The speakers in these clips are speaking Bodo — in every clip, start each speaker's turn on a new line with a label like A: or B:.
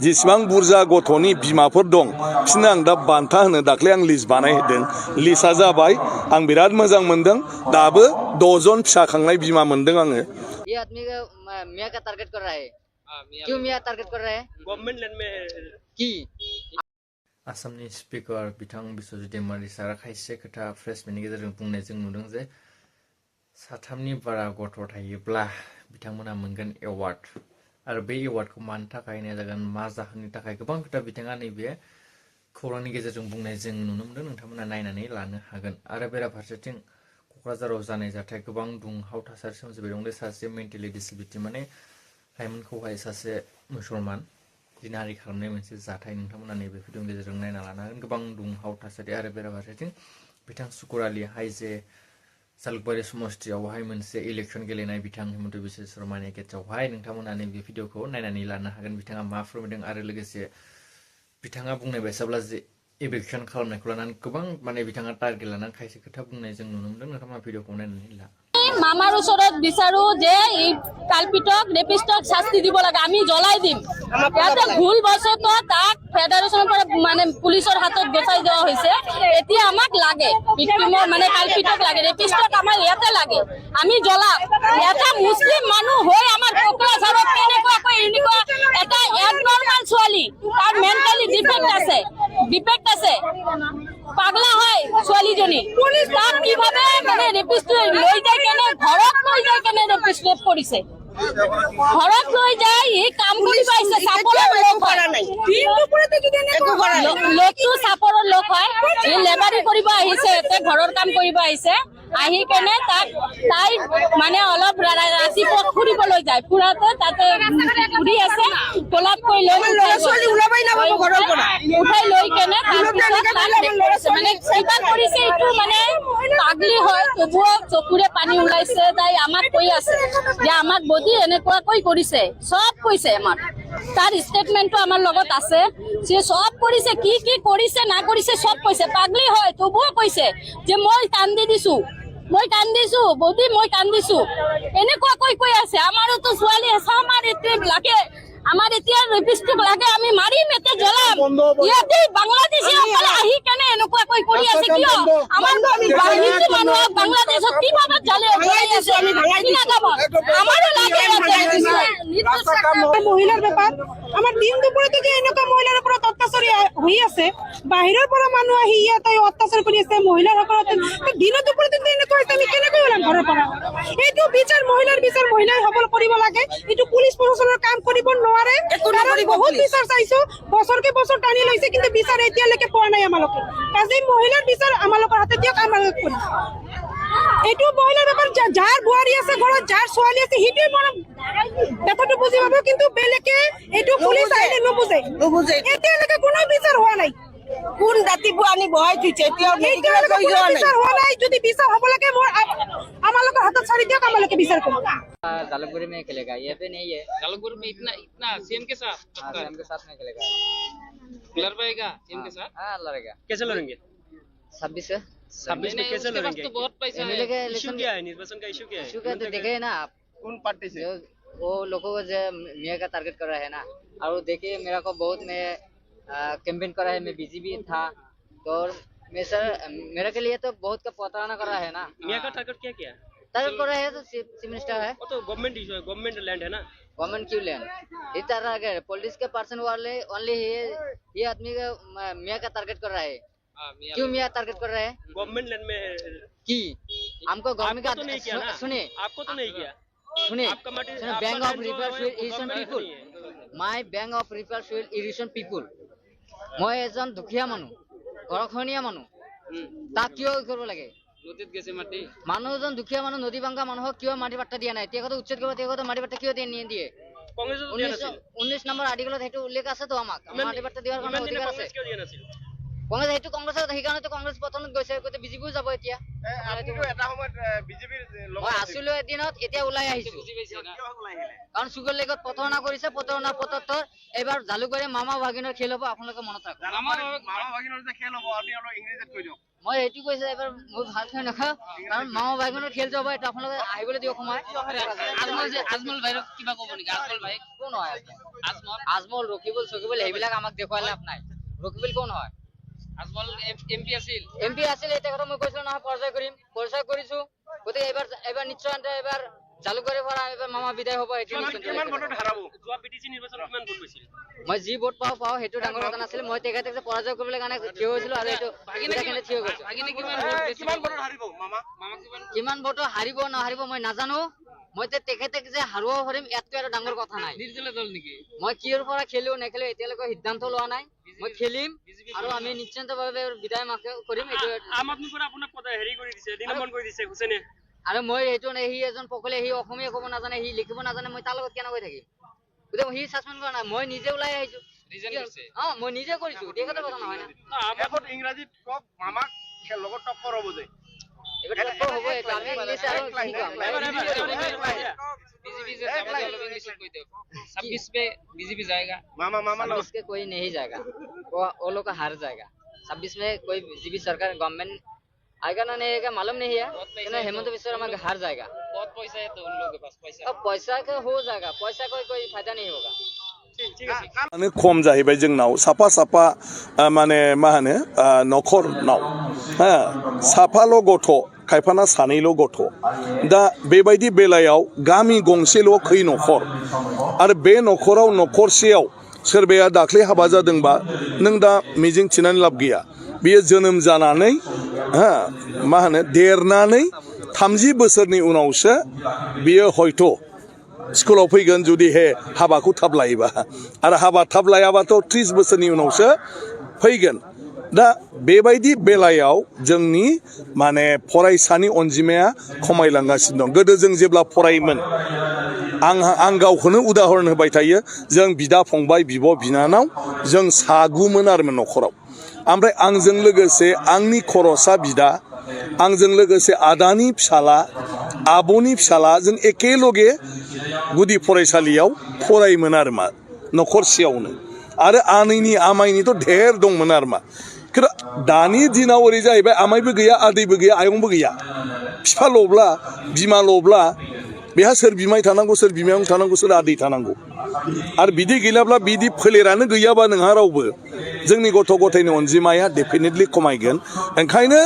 A: जेसेबां बुरजा गथ'नि बिमाफोर दं बिसोरनो आं दा बान्था होनो दाख्लै आं लिस्ट बानायहोदों लिस्टआ जाबाय आं बिराद मोजां मोनदों दाबो 10 जन फिसा खांनाय बिमा मोनदों आङो
B: ये आदमी का मियाँ का टारगेट कर रहा है क्यों मियाँ टारगेट कर रहा है
C: गवर्नमेंट लैंड में
B: की
D: आसामनि स्पिकार बिथां बिश्वजित दैमारि सारा खायसे खोथा प्रेसमिटनि गेजेरजों बुंनाय जों नुदों जे साथामनि बारा गथ' थायोब्ला बिथांमोना मोनगोन एवार्ड आरो बे एवार्डखौ मानो थाखाय होनाय जागोन मा जाहोननि थाखाय गोबां खोथा बिथाङा नैबे खौरांनि गेजेरजों बुंनाय जों नुनो मोनदों नोंथांमोना नायनानै लानो हागोन आरो बेराफारसेथिं क'क्राझाराव जानाय जाथाय गोबां दुंहाव थासारि सोमजिबाय दं दे सासे मेन्टेलि डिसेबिलिटि माने लाइमोनखौहाय सासे मुसलमान जिनाहारि खालामनाय मोनसे जाथाय नोंथांमोना नैबे भिडिअनि गेजेरजों नायना लानो हागोन गोबां दुंहाव थासारि आरो बेराफारसेथिं बिथां सुकुर आलियाहाय जे जालुकबारि समस्तियावहाय मोनसे इलेक्सन गेलेनाय बिथां हिमन्त बिश्व शर्मानि गेजेरावहाय नोंथांमोना नैबे भिडिअखौ नायनानै लानो हागोन बिथाङा मा फोरमायदों आरो लोगोसे बिथाङा बुंनाय बायसाब्ला जे इभिक्सन खालामनायखौ लानानै गोबां माने बिथाङा टारगेट लानानै खायसे खोथा बुंनाय जों नुनो मोनदों नोंथांमोना भिडिअखौ नायनानै ला
E: মামাৰ ওচৰত বিচাৰো যে এই কালপিতক ৰেপিষ্টক শাস্তি দিব লাগে আমি জ্বলাই দিম ইয়াতে ভুল বশত তাক ফেডাৰেশ্যনৰ পৰা মানে পুলিচৰ হাতত গছাই দিয়া হৈছে এতিয়া আমাক লাগে ভিক্টিমৰ মানে কালপিতক লাগে ৰেপিষ্টক আমাৰ ইয়াতে লাগে আমি জ্বলাম এটা মুছলিম মানুহ হৈ আমাৰ কোকৰাঝাৰত কেনেকুৱাকৈ এনেকুৱা এটা এবনৰ্মাল ছোৱালী তাৰ মেণ্টেলি ডিফেক্ট আছে পাগলা হয় ছোৱালীজনী পুলিচ তাক কিভাৱে মানে ৰেপিষ্ট লৈ যায় কেনে ঘৰত লৈ যায় কেনে ৰেপিষ্ট কৰিছে ঘৰত লৈ যায় এই কাম কৰি পাইছে চাপৰৰ লোক কৰা নাই লোকটো চাপৰৰ লোক হয় এই লেবাৰী কৰিব আহিছে এতে ঘৰৰ কাম কৰিব আহিছে আহি কেনে তাই মানে অলপ ৰাতিপুৱা ফুৰিবলৈ যায় ফুৰাতে তাতে ফুৰি আছে গোলাপ কৈ লৈ উঠাই লৈ কেনে মানে স্বীকাৰ কৰিছে এইটো মানে পাগলি হয় তবুও চকুৰে পানী ওলাইছে তাই আমাক কৈ আছে যে আমাক বডি এনেকুৱাকৈ কৰিছে সব কৈছে আমাক তাৰ ষ্টেটমেন্টটো আমাৰ লগত আছে সে সব কৰিছে কি কি কৰিছে না কৰিছে সব কৈছে পাগলি হয় তবুও কৈছে যে মই কান্দি দিছো বডি মই কান্দিছো এনেকুৱাকৈ কৈ আছে আমাৰোতো ছোৱালী আছে আমাৰ এতিয়া লাগে আমাৰ এতিয়া ৰেপিষ্টক লাগে আমি মাৰিম এতে জ্বলাম ইয়াতে বাংলাদেশী সকলে আহি কেনে এনেকুৱাকৈ কৰি আছে কিয় আমাৰ হিন্দু মানুহ বাংলাদেশত কিভাবে জ্বলাই আছে আমি ভাঙাই দিছো আমাৰো লাগে
F: মহিলাৰ ব্যাপার আমার দিন দুপুরে যে এনেকুৱা মহিলাৰ ওপৰত অত্যাচাৰী হৈ আছে বাহিৰৰ পৰা মানুহ আহি ইয়াতে অত্যাচাৰ কৰি আছে মহিলাৰ ওপৰত দিন দুপুরে এনেকুৱা হৈছে আমি কেনেকৈ ওলাম ঘৰৰ পৰা এইটো বিচাৰ মহিলাৰ বিচাৰ মহিলাই সবল কৰিব লাগে এইটো পুলিচ প্ৰশাসনৰ কাম কৰিব নোৱাৰে বহুত বিচাৰ চাইছো বছৰকে বছৰ টানি লৈছে কিন্তু বিচাৰ এতিয়ালৈকে পোৱা নাই আমালোকে কাজে মহিলাৰ বিচাৰ আমালোকৰ হাতে দিয়ক আমালোক কৰিম এইটো মহিলাৰ ব্যাপাৰ যাৰ বোৱাৰী আছে ঘৰত যাৰ ছোৱালী আছে সেইটোৱে মৰম কথাটো বুজি পাব কিন্তু বেলেগে এইটো পুলিচ আইনে নুবুজে এতিয়ালৈকে কোনো বিচাৰ হোৱা নাই কোন ৰাতিপুৱা আনি বহাই থৈছে এতিয়াও বিচাৰ হোৱা নাই যদি বিচাৰ হ'ব লাগে আমালোকৰ হাতত ছাৰি দিয়ক আমালোকে বিচাৰ কৰিম
B: जालुकबारी में खेलेगा ये पे नहीं है
C: जालुकबारी में इतना सीएम के साथ
B: सीएम के साथ में खेलेगा
C: लड़ पाएगा सीएम के साथ
B: हाँ लड़ेगा
C: कैसे लड़ेंगे
B: 26
C: में कैसे लड़ेंगे
B: तो बहुत पैसा है
C: इशू क्या है निर्वाचन का इशू क्या है
B: इशू का तो देखे ना आप
C: कौन पार्टी से
B: वो लोगों को जो मियाँ का टारगेट कर रहा है ना और देखिए मेरा को बहुत मैं कैंपेन कर रहा है मैं बीजेपी था तो मैं सर मेरे के लिए तो बहुत का प्रताड़ना कर रहा है ना
C: मियाँ का टारगेट क्या किया
B: टारगेट कर रहा है तो चीफ मिनिस्टर है
C: वो तो गवर्नमेंट इशू है गवर्नमेंट लैंड है ना
B: गवर्नमेंट क्यों लैंड इस तरह के पुलिस के पर्सन वाले ओनली ये आदमी का मियाँ का टारगेट कर रहा है क्यों मियाँ टारगेट कर रहा है
C: गवर्नमेंट लैंड में
B: की हमको गवर्नमेंट का
C: तो नहीं किया ना
B: सुनिए
C: आपको तो नहीं किया
B: सुनिए
C: आपका माटी
B: bank of refer irrigation people माय bank of refer irrigation people মই এজন দুখীয়া মানুহ ঘৰখনীয়া মানুহ তাক কিয় কৰিব লাগে
C: নদীত গেছে মাটি
B: মানুহ এজন দুখীয়া মানুহ নদী ভাঙা মানুহক কিয় মাটি পাট্টা দিয়া নাই এতিয়া কথা উচ্ছেদ কৰিব এতিয়া কথা মাটি পাট্টা কিয় দিয়ে
C: কংগ্ৰেছে
B: 19 নম্বৰ আৰ্টিকলত সেইটো উল্লেখ আছে তো আমাক মাটি পাট্টা দিয়াৰ কাৰণে অধিকাৰ আছে
C: কিয় দিয়া নাছিল
B: কংগ্ৰেছ সেইটো কংগ্ৰেছৰ সেইকাৰণে কংগ্ৰেছ পতনত গৈছে গতে বিজেপিও যাব এতিয়া
C: আপুনিটো এটা সময়ত বিজেপিৰ
B: মই আছিলো এদিনত এতিয়া ওলাই আহিছো কাৰণ সুগৰ লেগত প্ৰতাৰণা কৰিছে প্ৰতাৰণা পততৰ এবাৰ জালুকবাৰী মামা ভাগিনৰ খেল হ'ব আপোনালোকে মনত ৰাখক
C: মামা ভাগিনৰ যে খেল হ'ব আপুনি অলপ ইংৰাজীত কৈ দিয়ক
B: মই এইটো কৈছে এবাৰ মই ভালকৈ নাখাওঁ কাৰণ মামা ভাইখনৰ খেল যাব এইটো আপোনালোকে আহিবলৈ দিয়ক সময়
C: আজমল ভাইৰক কিবা ক'ব নেকি? আজমল ভাই
B: কোন হয় আজমল ৰকিবুল চকিবুল সেইবিলাক আমাক দেখুৱাই লাভ নাই ৰকিবুল কোন হয়
C: আজমল এমপি আছিল।
B: এমপি আছিল এটা কথা মই কৈছিলো নহয় পৰিচয় কৰিছো গতিকে এবাৰ নিশ্চয় এবাৰ জালুকবাৰীৰ পৰা এবাৰ মামা বিদায় হ'ব এইটো
C: কিমান ভোটত হাৰাব? যোৱা পিটিচি নিৰ্বাচনত কিমান ভোট পাইছিল?
B: মই যি ভোট পাওঁ সেইটো ডাঙৰ কথা নাছিল মই তেখেতক পৰাজয় কৰিবলৈ কাৰণে থিয় হৈছিলো আৰু এইটো ভাগিনে থিয় গৈছো
C: ভাগিনে কিমান ভোটত হাৰিব? মামা
B: কিমান ভোট হাৰিব নাহাৰিব মই নাজানো মই তেখেতক যে হাৰুৱাব পাৰিম ইয়াতকৈ আৰু ডাঙৰ কথা নাই
C: নিৰ্দলীয় দল নেকি?
B: মই কিহৰ পৰা খেলো নেখেলো এতিয়ালৈকে সিদ্ধান্ত লোৱা নাই মই খেলিম আৰু আমি নিশ্চিতভাৱে বিদায় কৰিম এইটো
C: আম আদমিৰ পৰা আপোনাক হেৰি কৰি দিছে, নিলম্বন কৰি দিছে হুছেইনে।
B: আৰু মই এইটো সি এজন পকলে সি অসমীয়া ক'ব নাজানে সি লিখিব নাজানে মই তাৰ লগত কেনেকৈ থাকিম গতিকে সি ছাছপেণ্ড কৰা নাই মই নিজে ওলাই আহিছো মই নিজে কৰিছো তেখেতৰ কথা নহয় না
C: ইংৰাজীত কওক মামাক লগত টক্কৰ হ'ব যে
B: হ'ব এইটো আমি ইংলিছ আৰু কি ক'ম
C: बीजेपी पे बीजेपी जाएगा। मामा
B: 26 के कोई नहीं जाएगा वो लोग का हार जाएगा 26 में कोई बीजेपी सरकार गवर्नमेंट आएगा ना नहीं आएगा मालूम नहीं है हेमंत बिस्वा शर्मा हार जाएगा।
C: बहुत पैसा है तो उन लोगों के पास पैसा।
B: अब पैसा का हो जाएगा पैसा कोई फायदा नहीं होगा।
A: माने खम जाहैबाय जोंनाव साफा माने मा होनो न'खरनाव हा साफाल' गथ' खायफाना सानैल' गथ' दा बेबायदि बेलायाव गामि गंसेल' खै न'खर आरो बे न'खराव न'खरसेयाव सोरबाया दाख्लै हाबा जादोंबा नों दा मिजिं थिनानै लाब गैया बियो जोनोम जानानै हा मा होनो देरनानै 30 बोसोरनि उनावसो बियो हयथ' स्कुलाव फैगोन जुदि हे हाबाखौ थाब लायोबा आरो हाबा थाब लायाबाथ' 30 बोसोरनि उनावसो फैगोन दा बेबायदि बेलायाव जोंनि माने फरायसानि अनजिमाया खमायलांगासिनो दं गोदो जों जेब्ला फरायोमोन आं गावखौनो उदाहरन होबाय थायो जों बिदा फंबाय बिब' बिनानाव जों सागुमोन आरोमोन न'खराव ओमफ्राय आंजों लोगोसे आंनि खर'सा बिदा आंजों लोगोसे आदानि फिसाला आब'नि फिसाला जों एखेलगे गुदि फरायसालियाव फरायोमोन आरो मा न'खरसेयावनो आरो आनैनि आमाइनिथ' ढेर दंमोन आरो मा दानि दिनाव ओरै जाहैबाय आमाइबो गैया आदैबो गैया आयंबो गैया बिफाल'ब्ला बिमाल'ब्ला बेहा सोर बिमाय थानांगौ सोर बिमायं थानांगौ सोर आदै थानांगौ आरो बिदि गैलाब्ला बिदि फोलेरानो गैयाबा नोंहा रावबो जोंनि गथ' गथायनि अनजिमाया डेफिनेटलि खमायगोन ओंखायनो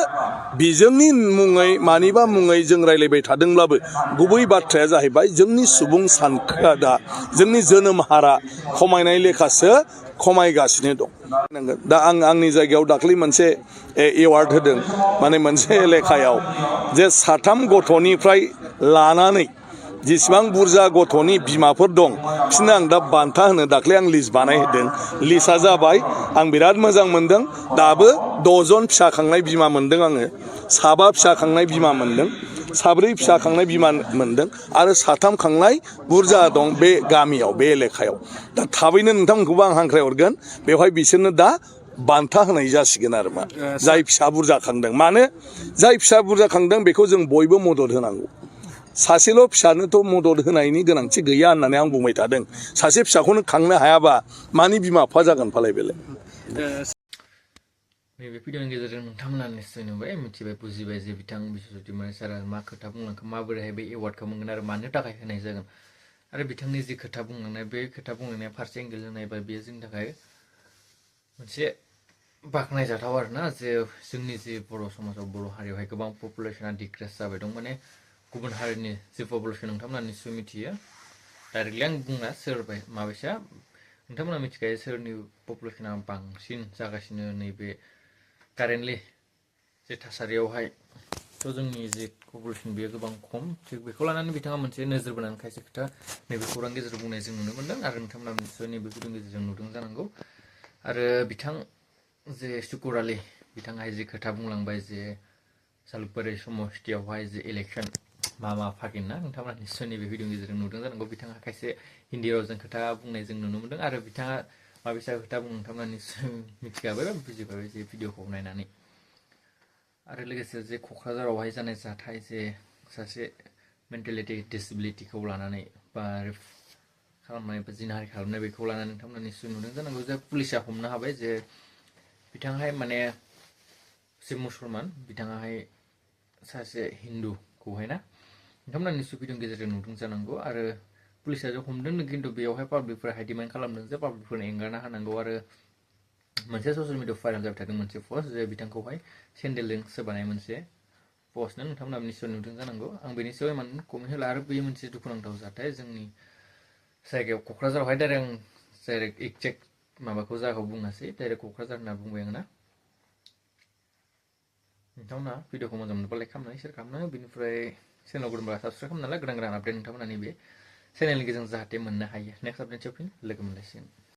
A: बिजोंनि मुङै मानिबा मुङै जों रायलायबाय थादोंब्लाबो गुबै बाथ्राया जाहैबाय जोंनि सुबुं सानखोआ दा जोंनि जोनोम हारा खमायनाय लेखासो खमायगासिनो दं दा आंनि जायगायाव दाख्लै मोनसे एवार्ड होदों माने मोनसे लेखायाव जे 3 गथ'निफ्राय लानानै जेसेबां बुरजा गथ'नि बिमाफोर दं बिसोरनो आं दा बान्था होनो दाख्लै आं लिस्ट बानायहोदों लिस्टआ जाबाय आं बिराद मोजां मोनदों दाबो 6 जन फिसा खांनाय बिमा मोनदों आङो 7 फिसा खांनाय बिमा मोनदों 4 फिसा खांनाय बिमा मोनदों आरो 3 खांनाय बुरजा दं बे गामियाव बे एलेखायाव दा थाबैनो नोंथांमोनखौबो आं हांख्राय हरगोन बेवहाय बिसोरनो दा बान्था होनाय जासिगोन आरो मा जाय फिसा बुरजा खांदों मानो जाय फिसा बुरजा खांदों बेखौ जों बयबो मदद होनांगौ सासेल' फिसानोथ' मदद होनायनि गोनांथि गैया होननानै आं बुंबाय थादों सासे फिसाखौनो खांनो हायाबा मानि बिमा बिफा जागोन फालाय बेलाय
D: नैबे भिडिअनि गेजेरजों नोंथांमोना निश्चय नुबाय मिथिबाय बुजिबाय जे बिथां बिश्वज्योति मुसाहारि सारा मा खोथा बुंलांखो माबोरैहाय बे एवार्डखौ मोनगोन आरो मानो थाखाय होनाय जागोन आरो बिथांनि जि खोथा बुंलांनाय बे खोथा बुंलांनाया फारसे एंगेलजों नायबा बेयो जोंनि थाखाय मोनसे बाख्नायजाथाव आरोना जे जोंनि जि बर' समाजाव बर' हारियावहाय गोबां पपुलेसना डिक्रिस जाबाय दं माने गुबुन हारिनि जि पपुलेसन नोंथांमोना निश्चय मिथियो डाइरेक्टलि आं बुंना सोरबाय माबायसा नोंथांमोना मिथिखायो सोरनि पपुलेसना बांसिन जागासिनो नैबे कारेन्टलि जे थासारियावहाय थ' जोंनि जे पपुलेसन बेयो गोबां खम थिग बेखौ लानानै बिथाङा मोनसे नोजोर बोनानै खायसे खोथा नैबे खौरां गेजेराव बुंनाय जों नुनो मोन्दों आरो नोंथांमोना निश्चय नैबे भिडिअनि गेजेरजों नुदों जानांगौ आरो बिथां जे शुकुर आली बिथाङाहाय जे खोथा बुंलांबाय जे जालुकबारि समस्थियावहाय जे इलेक्सन मा फागिना नोंथांमोना निश्चय नैबे भिडिअनि गेजेरजों नुदों जानांगौ बिथाङा खायसे हिन्दी रावजों खोथा बुंनाय जों नुनो मोन्दों आरो बिथाङा माबेसा खोथा बुं नोंथांमोना निश्चय मिथिखाबाय बा बुजिखाबाय जे भिडिअखौ नायनानै आरो लोगोसे जे क'क्राझारावहाय जानाय जाथाय जे सासे मेन्टेलिटि डिसेबिलिटिखौ लानानै बा खालामनाय बा जिनाहारि खालामनाय बेखौ लानानै नोंथांमोना निश्चय नुदों जानांगौ जे पुलिसा हमनो हाबाय जे बिथाङाहाय माने सासे मुसलमान बिथाङाहाय सासे हिन्दुखौहाय ना नोंथांमोना निश्चय भिडिअनि गेजेरजों नुदों जानांगौ आरो पुलिसा जे हमदों खिन्थु बेयावहाय पाब्लिकफोराहाय डिमान्ड खालामदों जे पाब्लिकफोरनो एंगारना होनांगौ आरो मोनसे ससियेल मिडियाआव भाइरेल जाबाय थादों मोनसे पस्ट जे बिथांखौहाय सेन्देलजों सोबानाय मोनसे पस्टनो नोंथांमोना निश्चय नुदों जानांगौ आं बेनि सायाव इमान कमेन्ट होला आरो बेयो मोनसे दुखुनांथाव जाथाय जोंनि जायगायाव क'क्राझारावहाय डाइरेक्ट एक्जेक्ट माबाखौ जायगाखौ बुङासै डाइरेक्ट क'क्राझार होनना बुंबाय आं ना नोंथांमोना भिडिअखौ मोजां मोनोबा लाइक खालामनानै शेयार खालामनानै बेनिफ्राय चेनेलाव गोदानबा साबसक्राइब खालामनानै गोदान गोदान आपडेट नोंथांमोना नैबे चेनेलनि गेजेरजों जाहाथे मोननो हायो नेक्स्ट आपडेटआव फिन लोगो मोनलायसिगोन